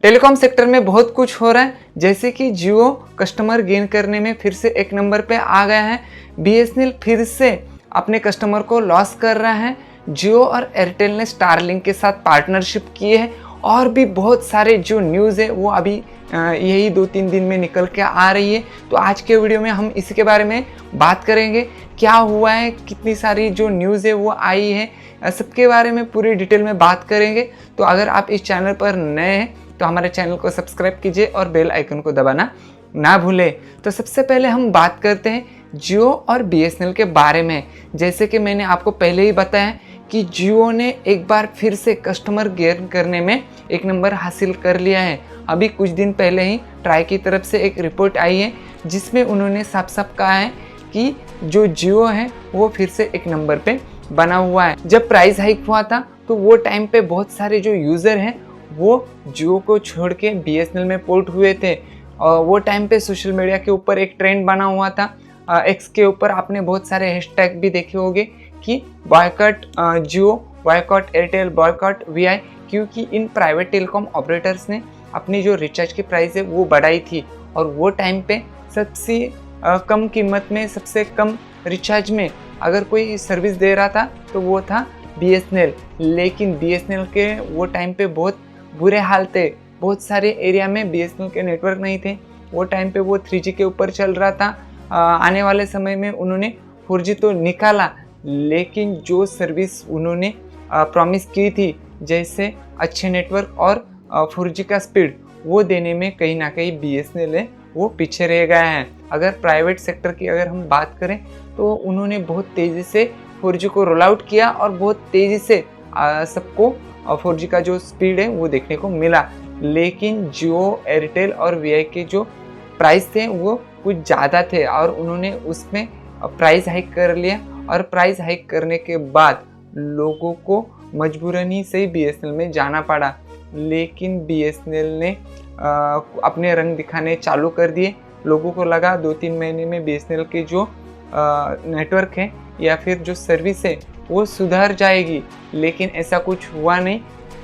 Telecom sector में बहुत कुछ हो रहा है, जैसे कि जियो कस्टमर गेन करने में फिर से एक नंबर पे आ गया है। बीएसएनएल फिर से अपने कस्टमर को लॉस कर रहा है। जियो और एयरटेल ने स्टारलिंक के साथ पार्टनरशिप की है और भी बहुत सारे जो न्यूज़ है वो अभी यही 2-3 दिन में निकल के आ रही है। तो आज के वीडियो में हम इसी के बारे में बात करेंगे, क्या हुआ है, कितनी सारी जो न्यूज़ है वो आई है, सबके बारे में पूरी डिटेल में बात करेंगे। तो अगर आप इस चैनल पर नए हैं तो हमारे चैनल को सब्सक्राइब कीजिए और बेल आइकन को दबाना ना भूलें। तो सबसे पहले हम बात करते हैं जियो और बीएसएनएल के बारे में। जैसे कि मैंने आपको पहले ही बताया कि जियो ने एक बार फिर से कस्टमर गेन करने में एक नंबर हासिल कर लिया है। अभी कुछ दिन पहले ही ट्राई की तरफ से एक रिपोर्ट आई है जिसमें उन्होंने साफ साफ कहा है कि जो जियो है वो फिर से एक नंबर पे बना हुआ है। जब प्राइस हाइक हुआ था तो वो टाइम पे बहुत सारे जो यूज़र हैं वो जियो को छोड़ के बीएसएनएल में पोर्ट हुए थे। और वो टाइम पे सोशल मीडिया के ऊपर एक ट्रेंड बना हुआ था। एक्स के ऊपर आपने बहुत सारे हैशटैग भी देखे होंगे कि बॉयकॉट जियो, बॉयकॉट एयरटेल, बॉयकॉट वीआई, क्योंकि इन प्राइवेट टेलीकॉम ऑपरेटर्स ने अपनी जो रिचार्ज की प्राइस है वो बढ़ाई थी। और वो टाइम पे सबसे कम कीमत में, सबसे कम रिचार्ज में अगर कोई सर्विस दे रहा था तो वो था बीएसएनएल। लेकिन बीएसएनएल के वो टाइम पे बहुत बुरे हाल थे। बहुत सारे एरिया में बीएसएनएल के नेटवर्क नहीं थे। वो टाइम पे वो 3G के ऊपर चल रहा था। आने वाले समय में उन्होंने 4G तो निकाला, लेकिन जो सर्विस उन्होंने प्रॉमिस की थी, जैसे अच्छे नेटवर्क और 4G का स्पीड, वो देने में कहीं ना कहीं बीएसएनएल है वो पीछे रह गया है। अगर प्राइवेट सेक्टर की अगर हम बात करें तो उन्होंने बहुत तेज़ी से 4G को रोल आउट किया और बहुत तेज़ी से सबको 4G का जो स्पीड है वो देखने को मिला। लेकिन जियो, एयरटेल और वीआई के जो प्राइस थे वो कुछ ज़्यादा थे और उन्होंने उसमें प्राइस हाइक कर लिया। और प्राइस हाइक करने के बाद लोगों को मजबूरन ही से बीएसएनएल में जाना पड़ा। लेकिन बीएसएनएल ने अपने रंग दिखाने चालू कर दिए। लोगों को लगा 2-3 महीने में बीएसएनएल के जो नेटवर्क है या फिर जो सर्विस है वो सुधर जाएगी, लेकिन ऐसा कुछ हुआ नहीं,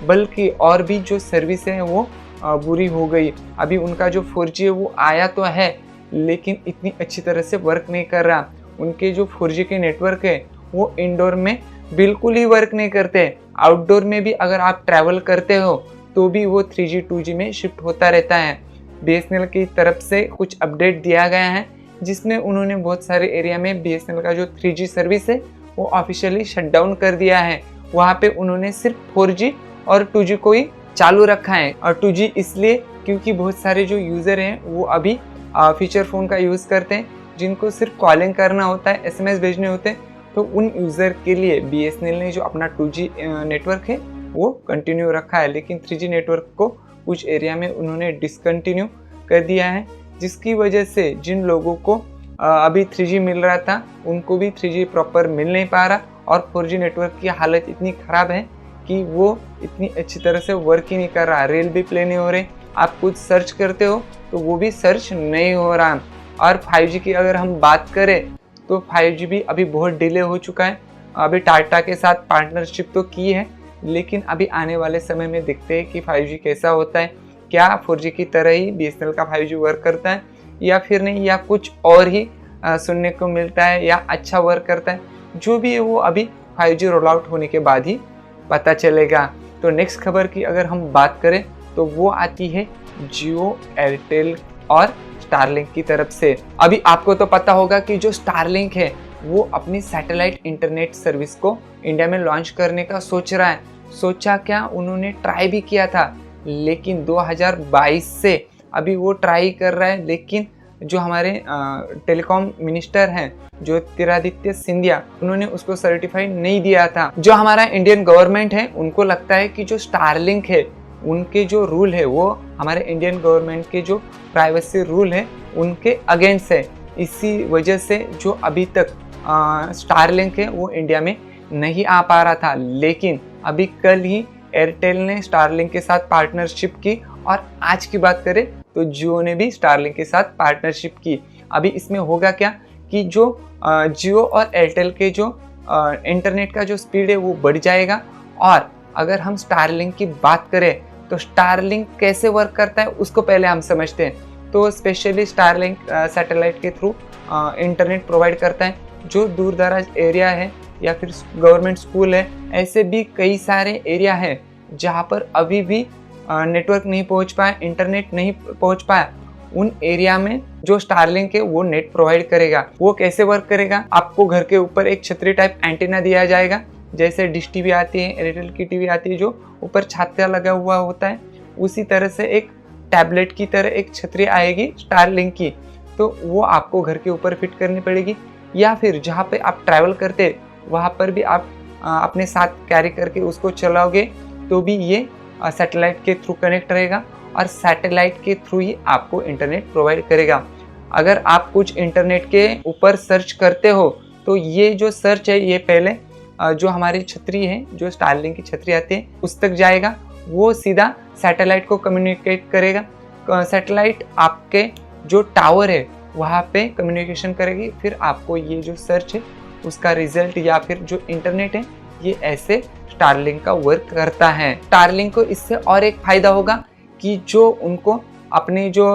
बल्कि और भी जो सर्विस है वो बुरी हो गई। अभी उनका जो 4G है वो आया तो है, लेकिन इतनी अच्छी तरह से वर्क नहीं कर रहा। उनके जो 4G के नेटवर्क है वो इंडोर में बिल्कुल ही वर्क नहीं करते। आउटडोर में भी अगर आप ट्रैवल करते हो तो भी वो 3G 2G में शिफ्ट होता रहता है। बीएसएनएल की तरफ से कुछ अपडेट दिया गया है जिसमें उन्होंने बहुत सारे एरिया में बीएसएनएल का जो 3G सर्विस है वो ऑफिशियली शट डाउन कर दिया है। वहाँ पे उन्होंने सिर्फ 4G और 2G को ही चालू रखा है। और 2G इसलिए क्योंकि बहुत सारे जो यूज़र हैं वो अभी फीचर फ़ोन का यूज़ करते हैं, जिनको सिर्फ कॉलिंग करना होता है, SMS भेजने होते हैं। तो उन यूज़र के लिए बीएसएनएल ने जो अपना 2G नेटवर्क है वो कंटिन्यू रखा है, लेकिन 3G नेटवर्क को कुछ एरिया में उन्होंने डिसकंटिन्यू कर दिया है, जिसकी वजह से जिन लोगों को अभी 3G मिल रहा था उनको भी 3G प्रॉपर मिल नहीं पा रहा। और 4G नेटवर्क की हालत इतनी ख़राब है कि वो इतनी अच्छी तरह से वर्क ही नहीं कर रहा। रेल भी प्ले नहीं हो रहे, आप कुछ सर्च करते हो तो वो भी सर्च नहीं हो रहा। और 5G की अगर हम बात करें तो 5G भी अभी बहुत डिले हो चुका है। अभी टाटा के साथ पार्टनरशिप तो की है, लेकिन अभी आने वाले समय में देखते हैं कि 5G कैसा होता है। क्या 4G की तरह ही बीएसएनएल का 5G वर्क करता है या फिर नहीं, या कुछ और ही सुनने को मिलता है, या अच्छा वर्क करता है। जो भी है वो अभी 5G रोल आउट होने के बाद ही पता चलेगा। तो नेक्स्ट खबर की अगर हम बात करें तो वो आती है जियो, एयरटेल और स्टारलिंक की तरफ से। अभी आपको तो पता होगा कि जो स्टारलिंक है वो अपनी सैटेलाइट इंटरनेट सर्विस को इंडिया में लॉन्च करने का सोच रहा है। सोचा क्या, उन्होंने ट्राई भी किया था, लेकिन 2022 से अभी वो ट्राई कर रहा है। लेकिन जो हमारे टेलीकॉम मिनिस्टर हैं ज्योतिरादित्य सिंधिया, उन्होंने उसको सर्टिफाइड नहीं दिया था। जो हमारा इंडियन गवर्नमेंट है उनको लगता है कि जो स्टारलिंक है उनके जो रूल है वो हमारे इंडियन गवर्नमेंट के जो प्राइवेसी रूल है उनके अगेंस्ट है। इसी वजह से जो अभी तक स्टारलिंक है वो इंडिया में नहीं आ पा रहा था। लेकिन अभी कल ही एयरटेल ने स्टारलिंक के साथ पार्टनरशिप की, और आज की बात करें तो जियो ने भी स्टारलिंक के साथ पार्टनरशिप की। अभी इसमें होगा क्या कि जो जियो और एयरटेल के जो इंटरनेट का जो स्पीड है वो बढ़ जाएगा। और अगर हम स्टारलिंक की बात करें तो स्टारलिंक कैसे वर्क करता है उसको पहले हम समझते हैं। तो स्पेशली स्टारलिंक सैटेलाइट के थ्रू इंटरनेट प्रोवाइड करता है। जो दूर दराज एरिया है या फिर गवर्नमेंट स्कूल है, ऐसे भी कई सारे एरिया हैं जहाँ पर अभी भी नेटवर्क नहीं पहुँच पाया, इंटरनेट नहीं पहुँच पाया। उन एरिया में जो स्टारलिंक है वो नेट प्रोवाइड करेगा। वो कैसे वर्क करेगा, आपको घर के ऊपर एक छतरी टाइप एंटीना दिया जाएगा, जैसे डिश टीवी आती है, एयरटेल की टीवी आती है जो ऊपर छाता लगा हुआ होता है, उसी तरह से एक टैबलेट की तरह एक छतरी आएगी स्टारलिंक की। तो वो आपको घर के ऊपर फिट करनी पड़ेगी, या फिर जहाँ पे आप ट्रैवल करते वहाँ पर भी आप अपने साथ कैरी करके उसको चलाओगे तो भी ये सैटेलाइट के थ्रू कनेक्ट रहेगा और सैटेलाइट के थ्रू ही आपको इंटरनेट प्रोवाइड करेगा। अगर आप कुछ इंटरनेट के ऊपर सर्च करते हो तो ये जो सर्च है ये पहले जो हमारी छतरी है, जो स्टारलिंक की छतरी आती है उस तक जाएगा, वो सीधा सैटेलाइट को कम्युनिकेट करेगा। सैटेलाइट आपके जो टावर है वहाँ पे कम्युनिकेशन करेगी, फिर आपको ये जो सर्च है उसका रिजल्ट या फिर जो इंटरनेट है ये ऐसे स्टारलिंक का वर्क करता है। स्टारलिंक को इससे और एक फायदा होगा कि जो उनको अपने जो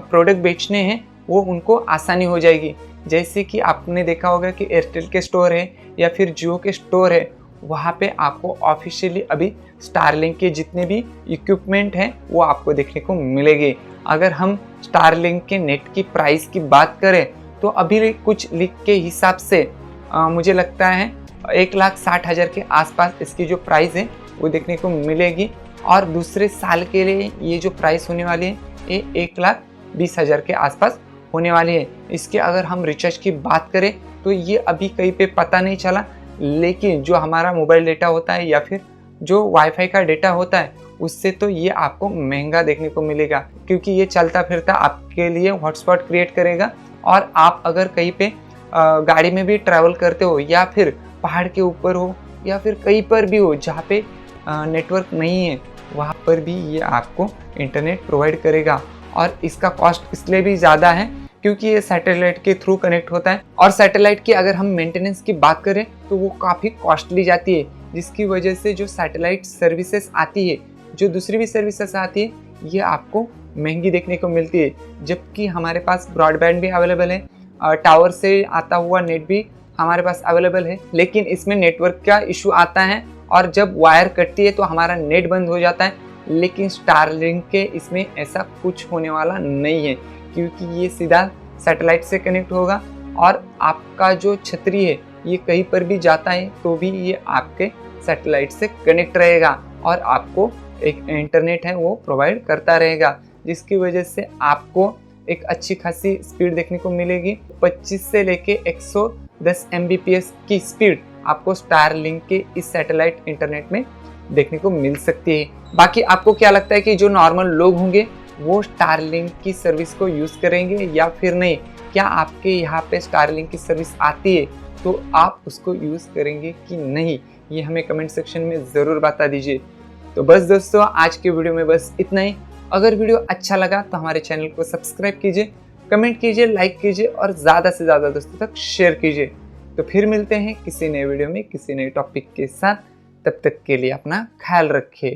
प्रोडक्ट बेचने हैं वो उनको आसानी हो जाएगी। जैसे कि आपने देखा होगा कि एयरटेल के स्टोर है या फिर जियो के स्टोर है, वहाँ पे आपको ऑफिशियली अभी स्टारलिंक के जितने भी इक्विपमेंट हैं वो आपको देखने को मिलेंगे। अगर हम स्टारलिंक के नेट की प्राइस की बात करें तो अभी कुछ लीक के हिसाब से मुझे लगता है 1,60,000 के आसपास इसकी जो प्राइस है वो देखने को मिलेगी, और दूसरे साल के लिए ये जो प्राइस होने वाली है ये 1,20,000 के आसपास होने वाली है। इसके अगर हम रिचार्ज की बात करें तो ये अभी कहीं पे पता नहीं चला, लेकिन जो हमारा मोबाइल डेटा होता है या फिर जो वाईफाई का डेटा होता है उससे तो ये आपको महंगा देखने को मिलेगा, क्योंकि ये चलता फिरता आपके लिए हॉटस्पॉट क्रिएट करेगा। और आप अगर कहीं पे गाड़ी में भी ट्रैवल करते हो या फिर पहाड़ के ऊपर हो या फिर कहीं पर भी हो जहाँ पे नेटवर्क नहीं है, वहाँ पर भी ये आपको इंटरनेट प्रोवाइड करेगा। और इसका कॉस्ट इसलिए भी ज़्यादा है क्योंकि ये सैटेलाइट के थ्रू कनेक्ट होता है, और सैटेलाइट की अगर हम मेंटेनेंस की बात करें तो वो काफ़ी कॉस्टली जाती है, जिसकी वजह से जो सैटेलाइट सर्विसेज आती है, जो दूसरी भी सर्विसेज आती है, ये आपको महंगी देखने को मिलती है। जबकि हमारे पास ब्रॉडबैंड भी अवेलेबल है, टावर से आता हुआ नेट भी हमारे पास अवेलेबल है, लेकिन इसमें नेटवर्क का इशू आता है और जब वायर कटती है तो हमारा नेट बंद हो जाता है। लेकिन स्टारलिंक के इसमें ऐसा कुछ होने वाला नहीं है, क्योंकि ये सीधा सैटेलाइट से कनेक्ट होगा और आपका जो छतरी है ये कहीं पर भी जाता है तो भी ये आपके सैटेलाइट से कनेक्ट रहेगा और आपको एक इंटरनेट है वो प्रोवाइड करता रहेगा, जिसकी वजह से आपको एक अच्छी खासी स्पीड देखने को मिलेगी। 25 से लेके 110 Mbps की स्पीड आपको स्टारलिंक के इस सैटेलाइट इंटरनेट में देखने को मिल सकती है। बाकी आपको क्या लगता है कि जो नॉर्मल लोग होंगे वो स्टारलिंक की सर्विस को यूज़ करेंगे या फिर नहीं? क्या आपके यहाँ पे स्टारलिंक की सर्विस आती है तो आप उसको यूज़ करेंगे कि नहीं? ये हमें कमेंट सेक्शन में ज़रूर बता दीजिए। तो बस दोस्तों, आज के वीडियो में बस इतना ही। अगर वीडियो अच्छा लगा तो हमारे चैनल को सब्सक्राइब कीजिए, कमेंट कीजिए, लाइक कीजिए और ज़्यादा से ज़्यादा दोस्तों तक शेयर कीजिए। तो फिर मिलते हैं किसी नए वीडियो में किसी नए टॉपिक के साथ। तब तक के लिए अपना ख्याल रखिए।